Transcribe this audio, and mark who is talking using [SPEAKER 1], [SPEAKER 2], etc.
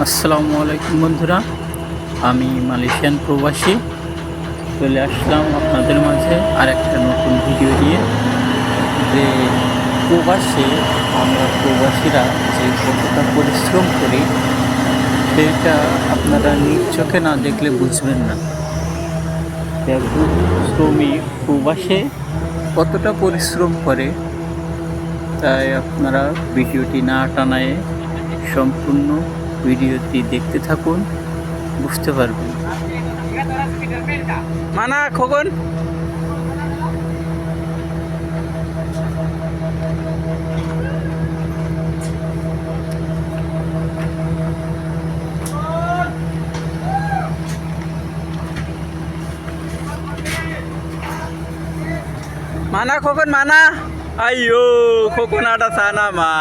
[SPEAKER 1] আসসালামু আলাইকুম বন্ধুরা, আমি মালয়েশিয়ান প্রবাসী চলে আসলাম আপনাদের মাঝে আর একটা নতুন ভিডিও নিয়ে। যে প্রবাসে আমরা প্রবাসীরা যে কতটা পরিশ্রম করি সেটা আপনারা নিজ চোখে না দেখলে বুঝবেন না। একজন শ্রমিক প্রবাসে কতটা পরিশ্রম করে, তাই আপনারা ভিডিওটি না টানায় সম্পূর্ণ ভিডিওটি দেখতে থাকুন, বুঝতে পারবেন।
[SPEAKER 2] মানা Khokon mana khokon mana ayo khokon ada sana ma